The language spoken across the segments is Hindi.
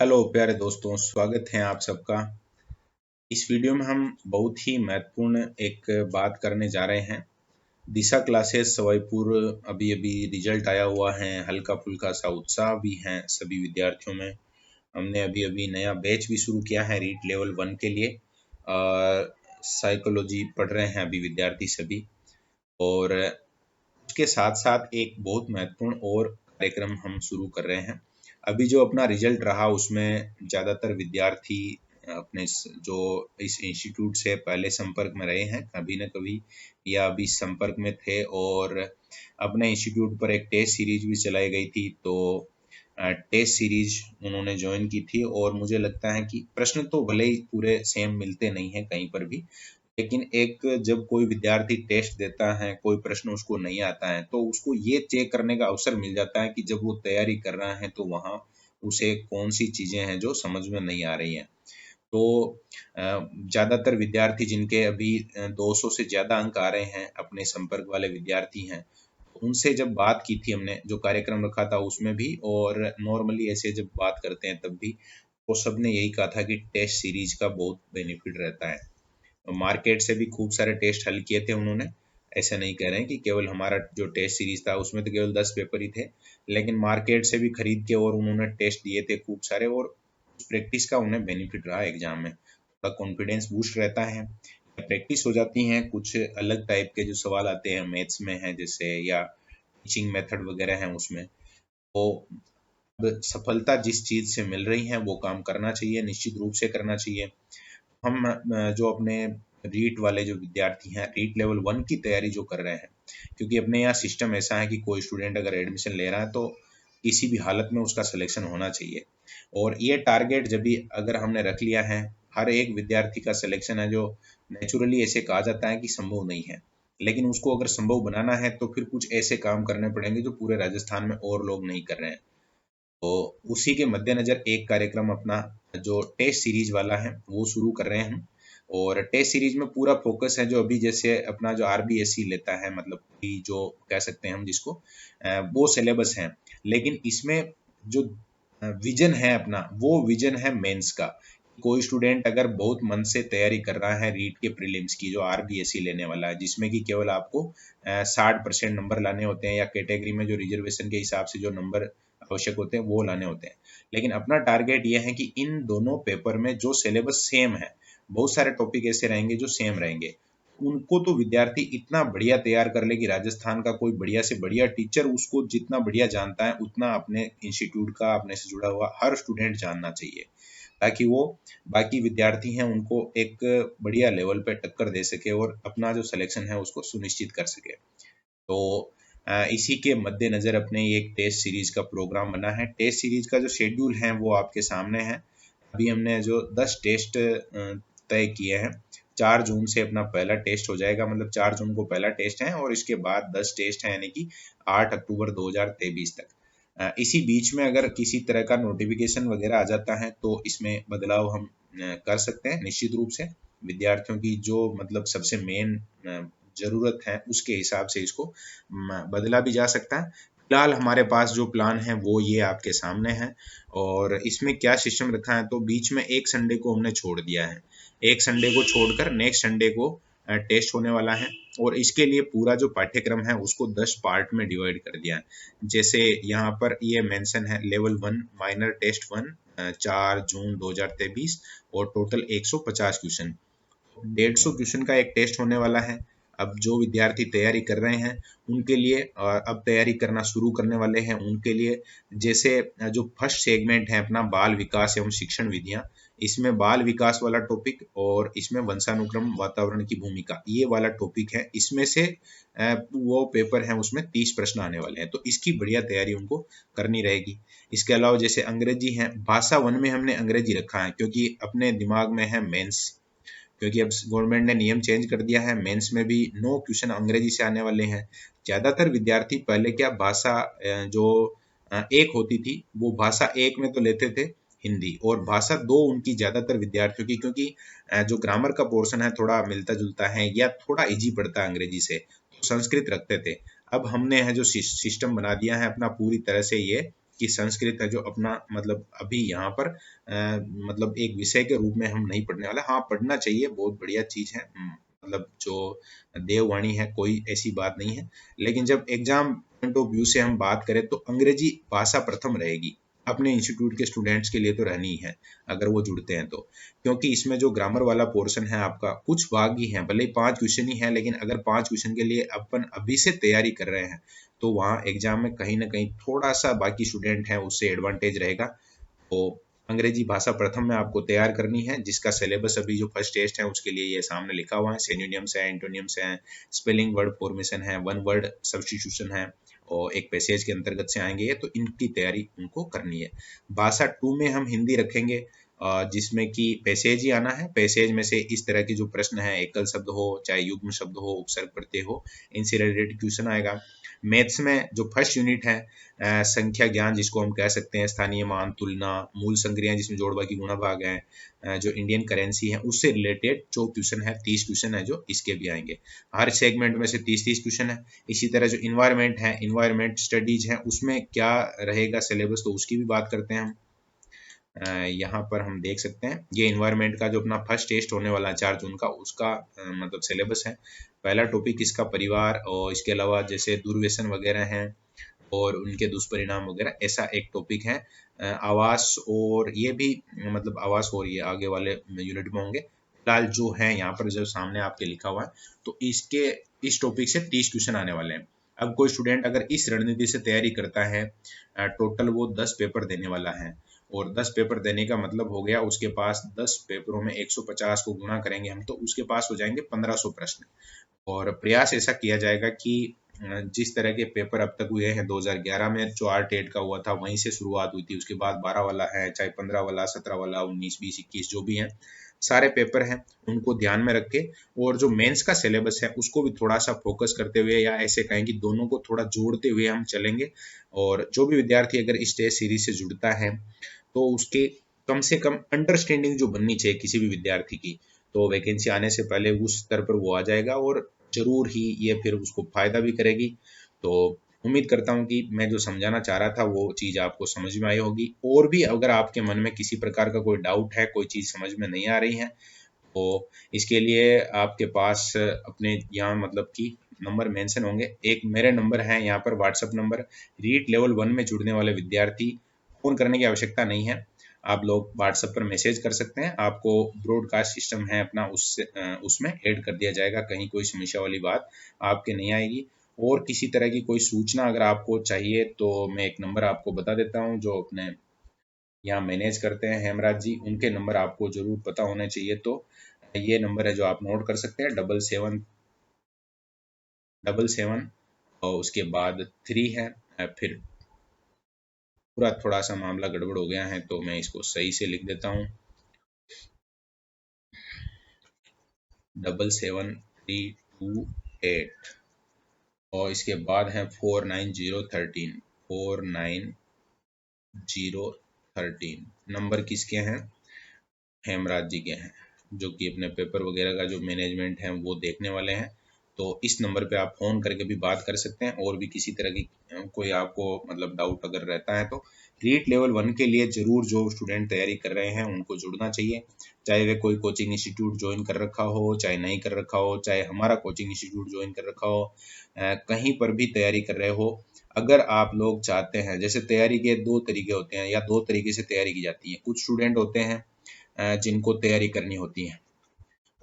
हेलो प्यारे दोस्तों, स्वागत है आप सबका। इस वीडियो में हम बहुत ही महत्वपूर्ण एक बात करने जा रहे हैं। दिशा क्लासेस सवाईपुर अभी अभी रिजल्ट आया हुआ है। हल्का फुल्का सा उत्साह भी है सभी विद्यार्थियों में। हमने अभी अभी नया बैच भी शुरू किया है रीट लेवल 1 के लिए। साइकोलॉजी पढ़ रहे हैं अभी विद्यार्थी सभी। और उसके साथ साथ एक बहुत महत्वपूर्ण और कार्यक्रम हम शुरू कर रहे हैं। अभी जो अपना रिजल्ट रहा उसमें ज़्यादातर विद्यार्थी अपने जो इस इंस्टीट्यूट से पहले संपर्क में रहे हैं कभी न कभी या अभी संपर्क में थे, और अपने इंस्टीट्यूट पर एक टेस्ट सीरीज भी चलाई गई थी, तो टेस्ट सीरीज उन्होंने ज्वाइन की थी। और मुझे लगता है कि प्रश्न तो भले ही पूरे सेम मिलते नहीं हैं कहीं पर भी, लेकिन एक जब कोई विद्यार्थी टेस्ट देता है, कोई प्रश्न उसको नहीं आता है, तो उसको ये चेक करने का अवसर मिल जाता है कि जब वो तैयारी कर रहा है तो वहाँ उसे कौन सी चीज़ें हैं जो समझ में नहीं आ रही हैं। तो ज़्यादातर विद्यार्थी जिनके अभी 200 से ज़्यादा अंक आ रहे हैं, अपने संपर्क वाले विद्यार्थी हैं, उनसे जब बात की थी हमने, जो कार्यक्रम रखा था उसमें भी, और नॉर्मली ऐसे जब बात करते हैं तब भी, वो सब ने यही कहा था कि टेस्ट सीरीज का बहुत बेनिफिट रहता है। मार्केट से भी खूब सारे टेस्ट हल किए थे उन्होंने। ऐसा नहीं कह रहे हैं कि केवल हमारा जो टेस्ट सीरीज था उसमें तो केवल 10 पेपर ही थे, लेकिन मार्केट से भी खरीद के और उन्होंने टेस्ट दिए थे खूब सारे, और प्रैक्टिस का उन्हें बेनिफिट रहा एग्जाम में। थोड़ा कॉन्फिडेंस बूस्ट रहता है, प्रैक्टिस हो जाती है। कुछ अलग टाइप के जो सवाल आते हैं मैथ्स में है जैसे, या टीचिंग मेथड वगैरह हैं उसमें, तो अब सफलता जिस चीज़ से मिल रही है वो काम करना चाहिए, निश्चित रूप से करना चाहिए। हम जो अपने रीट वाले जो विद्यार्थी हैं, रीट लेवल 1 की तैयारी जो कर रहे हैं, क्योंकि अपने यहाँ सिस्टम ऐसा है कि कोई स्टूडेंट अगर एडमिशन ले रहा है तो किसी भी हालत में उसका सिलेक्शन होना चाहिए। और ये टारगेट जब भी अगर हमने रख लिया है, हर एक विद्यार्थी का सिलेक्शन है जो नेचुरली ऐसे कहा जाता है कि संभव नहीं है, लेकिन उसको अगर संभव बनाना है तो फिर कुछ ऐसे काम करने पड़ेंगे जो पूरे राजस्थान में और लोग नहीं कर रहे हैं। तो उसी के मद्देनजर एक कार्यक्रम अपना जो टेस्ट सीरीज वाला है वो शुरू कर रहे हैं हम। और टेस्ट सीरीज में पूरा फोकस है जो अभी जैसे अपना जो आरबीएससी लेता है, मतलब कि जो कह सकते हैं हम जिसको, वो सिलेबस है। लेकिन इसमें जो विजन है अपना, वो विजन है मेंस का। कोई स्टूडेंट अगर बहुत मन से तैयारी कर रहा है रीट के प्रीलिम्स की, जो आरबीएससी लेने वाला है, जिसमें कि केवल आपको 60% नंबर लाने होते हैं, या कैटेगरी में जो रिजर्वेशन के हिसाब से जो नंबर आवश्यक होते हैं वो लाने होते हैं। लेकिन अपना टारगेट ये है कि इन दोनों पेपर में जो सिलेबस सेम है, बहुत सारे टॉपिक ऐसे रहेंगे जो सेम रहेंगे, उनको तो विद्यार्थी इतना बढ़िया तैयार कर ले कि राजस्थान का कोई बढ़िया से बढ़िया टीचर उसको जितना बढ़िया जानता है उतना अपने इंस्टीट्यूट का, अपने से जुड़ा हुआ हर स्टूडेंट जानना चाहिए, ताकि वो बाकी विद्यार्थी हैं उनको एक बढ़िया लेवल पे टक्कर दे सके और अपना जो सिलेक्शन है उसको सुनिश्चित कर सके। तो इसी के मद्देनजर अपने एक टेस्ट सीरीज का प्रोग्राम बना है। टेस्ट सीरीज का जो शेड्यूल है वो आपके सामने है। अभी हमने जो 10 टेस्ट तय किए हैं। 4 जून से अपना पहला टेस्ट हो जाएगा, मतलब 4 जून को पहला टेस्ट है, और इसके बाद 10 टेस्ट हैं, यानी कि 8 अक्टूबर 2023 तक। इसी बीच में अगर किसी तरह का नोटिफिकेशन वगैरह आ जाता है तो इसमें बदलाव हम कर सकते हैं निश्चित रूप से। विद्यार्थियों की जो मतलब सबसे मेन ज़रूरत है उसके हिसाब से इसको बदला भी जा सकता है। फिलहाल हमारे पास जो प्लान है वो ये आपके सामने है। और इसमें क्या सिस्टम रखा है, तो बीच में एक संडे को हमने छोड़ दिया है। एक संडे को छोड़कर नेक्स्ट संडे को टेस्ट होने वाला है, और इसके लिए पूरा जो पाठ्यक्रम है उसको 10 पार्ट में डिवाइड कर दिया है। जैसे यहाँ पर ये मेंशन है लेवल 1 माइनर टेस्ट 1 4 जून 2023, और टोटल 150 क्वेश्चन, 150 क्वेश्चन का एक टेस्ट होने वाला है। अब जो विद्यार्थी तैयारी कर रहे हैं उनके लिए, अब तैयारी करना शुरू करने वाले हैं उनके लिए, जैसे जो फर्स्ट सेगमेंट है अपना बाल विकास एवं शिक्षण विधियां, इसमें बाल विकास वाला टॉपिक और इसमें वंशानुक्रम वातावरण की भूमिका, ये वाला टॉपिक है। इसमें से वो पेपर है उसमें 30 प्रश्न आने वाले हैं, तो इसकी बढ़िया तैयारी उनको करनी रहेगी। इसके अलावा जैसे अंग्रेजी है, भाषा 1 में हमने अंग्रेजी रखा है क्योंकि अपने दिमाग में है मेंस, क्योंकि अब गवर्नमेंट ने नियम चेंज कर दिया है, मेंस में भी 9 क्वेश्चन अंग्रेजी से आने वाले हैं। ज़्यादातर विद्यार्थी पहले क्या भाषा जो एक होती थी, वो भाषा एक में तो लेते थे हिंदी, और भाषा 2 उनकी ज़्यादातर विद्यार्थियों की, क्योंकि जो ग्रामर का पोर्शन है थोड़ा मिलता जुलता है या थोड़ा इजी पड़ता है अंग्रेजी से, तो संस्कृत रखते थे। अब हमने है जो सिस्टम बना दिया है अपना पूरी तरह से, ये कि संस्कृत है जो अपना मतलब अभी यहाँ पर मतलब एक विषय के रूप में हम नहीं पढ़ने वाले। हाँ, पढ़ना चाहिए, बहुत बढ़िया चीज़ है, मतलब जो देववाणी है, कोई ऐसी बात नहीं है। लेकिन जब एग्जाम पॉइंट ऑफ व्यू से हम बात करें तो अंग्रेजी भाषा प्रथम रहेगी, अपने इंस्टीट्यूट के स्टूडेंट्स के लिए तो रहनी ही है अगर वो जुड़ते हैं तो। क्योंकि इसमें जो ग्रामर वाला पोर्शन है आपका, कुछ भाग ही है, भले ही 5 क्वेश्चन ही है, लेकिन अगर 5 क्वेश्चन के लिए अपन अभी से तैयारी कर रहे हैं तो वहाँ एग्जाम में कहीं ना कहीं थोड़ा सा बाकी स्टूडेंट है उससे एडवांटेज रहेगा। तो अंग्रेजी भाषा प्रथम में आपको तैयार करनी है, जिसका सिलेबस अभी जो फर्स्ट टेस्ट है उसके लिए ये सामने लिखा हुआ है। सिनोनिम्स है, एंटोनिम्स है, स्पेलिंग वर्ड फॉर्मेशन है, वन वर्ड सब्स्टिट्यूशन है, और एक पैसेज के अंतर्गत से आएंगे ये, तो इनकी तैयारी उनको करनी है। भाषा 2 में हम हिंदी रखेंगे, जिसमें कि पैसेज ही आना है। पैसेज में से इस तरह के जो प्रश्न है, एकल शब्द हो चाहे युग्म शब्द हो, उपसर्ग प्रत्यय हो, इनसे रिलेटेड क्वेश्चन आएगा। मैथ्स में जो फर्स्ट यूनिट है, संख्या ज्ञान जिसको हम कह सकते हैं, स्थानीय मान, तुलना, मूल संक्रियाएं जिसमें जोड़ बाकी गुणा भाग है, जो इंडियन करेंसी है उससे रिलेटेड जो क्वेश्चन है, 30 क्वेश्चन है जो इसके भी आएंगे। हर सेगमेंट में से 30-30 क्वेश्चन है। इसी तरह जो इन्वायरमेंट है, इन्वायरमेंट स्टडीज है, उसमें क्या रहेगा सिलेबस, तो उसकी भी बात करते हैं हम। यहाँ पर हम देख सकते हैं ये इन्वायरमेंट का जो अपना फर्स्ट टेस्ट होने वाला है 4 जून का, उसका मतलब सिलेबस है। पहला टॉपिक इसका परिवार, और इसके अलावा जैसे दूरव्यसन वगैरह हैं और उनके दुष्परिणाम वगैरह, ऐसा एक टॉपिक है। आवास, और ये भी मतलब आवास और ये आगे वाले यूनिट में होंगे। फिलहाल जो है यहाँ पर जो सामने आपके लिखा हुआ है, तो इसके इस टॉपिक से 30 क्वेश्चन आने वाले हैं। अब कोई स्टूडेंट अगर इस रणनीति से तैयारी करता है, टोटल वो 10 पेपर देने वाला है, और 10 पेपर देने का मतलब हो गया उसके पास 10 पेपरों में 150 को गुणा करेंगे हम, तो उसके पास हो जाएंगे 1500 प्रश्न। और प्रयास ऐसा किया जाएगा कि जिस तरह के पेपर अब तक हुए हैं, 2011 में जो R-TET का हुआ था वहीं से शुरुआत हुई थी, उसके बाद 12 वाला है, चाहे 15 वाला, 17 वाला, 19, 20, 21 जो भी हैं, सारे पेपर हैं उनको ध्यान में रख के, और जो मेंस का सिलेबस है उसको भी थोड़ा सा फोकस करते हुए, या ऐसे कहें कि दोनों को थोड़ा जोड़ते हुए हम चलेंगे। और जो भी विद्यार्थी अगर इस टेस्ट सीरीज से जुड़ता है तो उसके कम से कम अंडरस्टैंडिंग जो बननी चाहिए किसी भी विद्यार्थी की, तो वैकेंसी आने से पहले उस स्तर पर वो आ जाएगा, और जरूर ही ये फिर उसको फायदा भी करेगी। तो उम्मीद करता हूँ कि मैं जो समझाना चाह रहा था वो चीज़ आपको समझ में आई होगी। और भी अगर आपके मन में किसी प्रकार का कोई डाउट है, कोई चीज़ समझ में नहीं आ रही है, तो इसके लिए आपके पास अपने यहाँ मतलब कि नंबर मेंशन होंगे। एक मेरे नंबर है यहाँ पर, व्हाट्सएप नंबर। रीट लेवल 1 में जुड़ने वाले विद्यार्थी फ़ोन करने की आवश्यकता नहीं है, आप लोग व्हाट्सएप पर मैसेज कर सकते हैं। आपको ब्रॉडकास्ट सिस्टम है अपना, उससे उसमें ऐड कर दिया जाएगा, कहीं कोई समस्या वाली बात आपके नहीं आएगी। और किसी तरह की कोई सूचना अगर आपको चाहिए तो मैं एक नंबर आपको बता देता हूँ, जो अपने यहाँ मैनेज करते हैं हेमराज जी, उनके नंबर आपको जरूर पता होने चाहिए। तो ये नंबर है जो आप नोट कर सकते हैं, 7777, और उसके बाद 3 है। फिर पूरा थोड़ा सा मामला गड़बड़ हो गया है तो मैं इसको सही से लिख देता हूँ, 77328, और इसके बाद है 49013, 49013। नंबर किसके हैं? हेमराज जी के हैं, जो कि अपने पेपर वगैरह का जो मैनेजमेंट है वो देखने वाले हैं। तो इस नंबर पे आप फ़ोन करके भी बात कर सकते हैं, और भी किसी तरह की कोई आपको मतलब डाउट अगर रहता है तो। रीट लेवल 1 के लिए ज़रूर जो स्टूडेंट तैयारी कर रहे हैं उनको जुड़ना चाहिए, चाहे वे कोई कोचिंग इंस्टीट्यूट ज्वाइन कर रखा हो, चाहे नहीं कर रखा हो, चाहे हमारा कोचिंग इंस्टीट्यूट ज्वाइन कर रखा हो, कहीं पर भी तैयारी कर रहे हो। अगर आप लोग चाहते हैं, जैसे तैयारी के 2 तरीके होते हैं, या 2 तरीके से तैयारी की जाती है। कुछ स्टूडेंट होते हैं जिनको तैयारी करनी होती है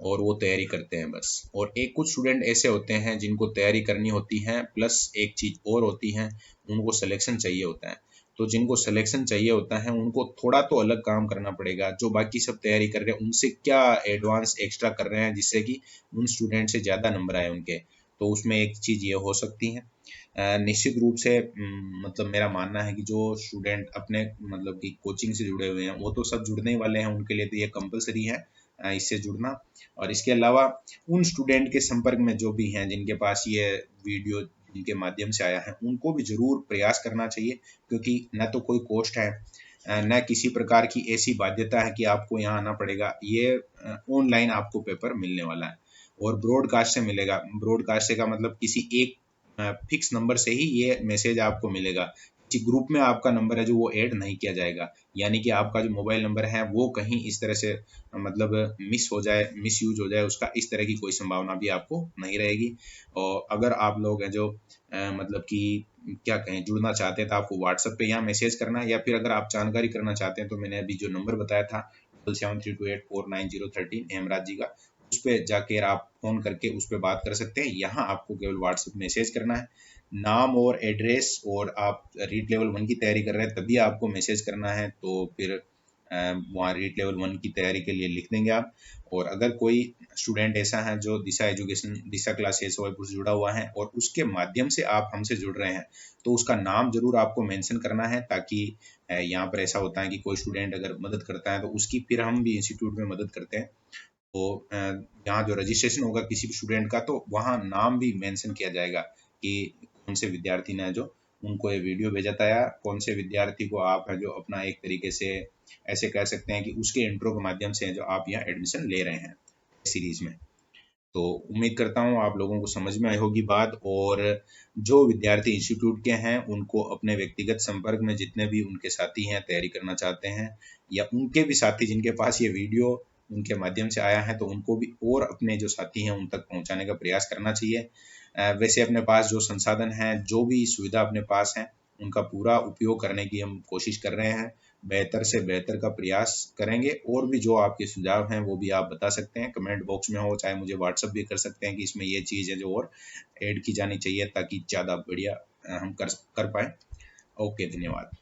और वो तैयारी करते हैं बस, और एक कुछ स्टूडेंट ऐसे होते हैं जिनको तैयारी करनी होती है प्लस एक चीज़ और होती है, उनको सिलेक्शन चाहिए होता है। तो जिनको सिलेक्शन चाहिए होता है उनको थोड़ा तो अलग काम करना पड़ेगा, जो बाकी सब तैयारी कर रहे हैं उनसे क्या एडवांस एक्स्ट्रा कर रहे हैं जिससे कि उन स्टूडेंट से ज़्यादा नंबर आए उनके। तो उसमें एक चीज़ ये हो सकती है। निश्चित रूप से मतलब मेरा मानना है कि जो स्टूडेंट अपने मतलब कि कोचिंग से जुड़े हुए हैं वो तो सब जुड़ने ही वाले हैं, उनके लिए तो ये कंपलसरी है इससे जुड़ना। और इसके अलावा उन स्टूडेंट के संपर्क में जो भी हैं जिनके पास ये वीडियो जिनके माध्यम से आया है, उनको भी ज़रूर प्रयास करना चाहिए, क्योंकि न तो कोई कॉस्ट है, न किसी प्रकार की ऐसी बाध्यता है कि आपको यहाँ आना पड़ेगा। ये ऑनलाइन आपको पेपर मिलने वाला है, और ब्रॉडकास्ट से मिलेगा। ब्रॉडकास्ट से का मतलब किसी एक फिक्स नंबर से ही ये मैसेज आपको मिलेगा किसी ग्रुप में आपका नंबर है जो वो ऐड नहीं किया जाएगा, यानी कि आपका जो मोबाइल नंबर है वो कहीं इस तरह से मतलब मिस हो जाए, मिस यूज हो जाए उसका, इस तरह की कोई संभावना भी आपको नहीं रहेगी। और अगर आप लोग हैं जो मतलब कि क्या कहें जुड़ना चाहते हैं तो आपको व्हाट्सएप पे यहाँ मैसेज करना है, या फिर अगर आप जानकारी करना चाहते हैं तो मैंने अभी जो नंबर बताया था 7732849013 हेमराज जी का, उस पर जाकर आप फोन करके उस पर बात कर सकते हैं। यहाँ आपको केवल व्हाट्सएप मैसेज करना है, नाम और एड्रेस, और आप रीट लेवल 1 की तैयारी कर रहे हैं तभी आपको मैसेज करना है, तो फिर वहाँ रीट लेवल 1 की तैयारी के लिए लिख देंगे आप। और अगर कोई स्टूडेंट ऐसा है जो दिशा एजुकेशन, दिशा क्लासेस वाईपुर से जुड़ा हुआ है और उसके माध्यम से आप हमसे जुड़ रहे हैं, तो उसका नाम जरूर आपको मेंशन करना है, ताकि यहाँ पर ऐसा होता है कि कोई स्टूडेंट अगर मदद करता है तो उसकी फिर हम भी इंस्टीट्यूट में मदद करते हैं। तो यहाँ जो रजिस्ट्रेशन होगा किसी भी स्टूडेंट का, तो वहाँ नाम भी मेंशन किया जाएगा कि कौन से विद्यार्थी ने जो उनको ये वीडियो भेजा था, या कौन से विद्यार्थी को आप है जो अपना एक तरीके से ऐसे कह सकते हैं कि उसके इंट्रो के माध्यम से जो आप यहाँ एडमिशन ले रहे हैं सीरीज में। तो उम्मीद करता हूँ आप लोगों को समझ में आई होगी बात। और जो विद्यार्थी इंस्टीट्यूट के हैं उनको अपने व्यक्तिगत संपर्क में जितने भी उनके साथी हैं तैयारी करना चाहते हैं, या उनके भी साथी जिनके पास ये वीडियो उनके माध्यम से आया है, तो उनको भी और अपने जो साथी हैं उन तक पहुंचाने का प्रयास करना चाहिए। वैसे अपने पास जो संसाधन हैं, जो भी सुविधा अपने पास है, उनका पूरा उपयोग करने की हम कोशिश कर रहे हैं, बेहतर से बेहतर का प्रयास करेंगे। और भी जो आपके सुझाव हैं वो भी आप बता सकते हैं कमेंट बॉक्स में, हो चाहे मुझे व्हाट्सअप भी कर सकते हैं कि इसमें ये चीज़ है जो और ऐड की जानी चाहिए, ताकि ज़्यादा बढ़िया हम कर पाएँ। ओके, धन्यवाद।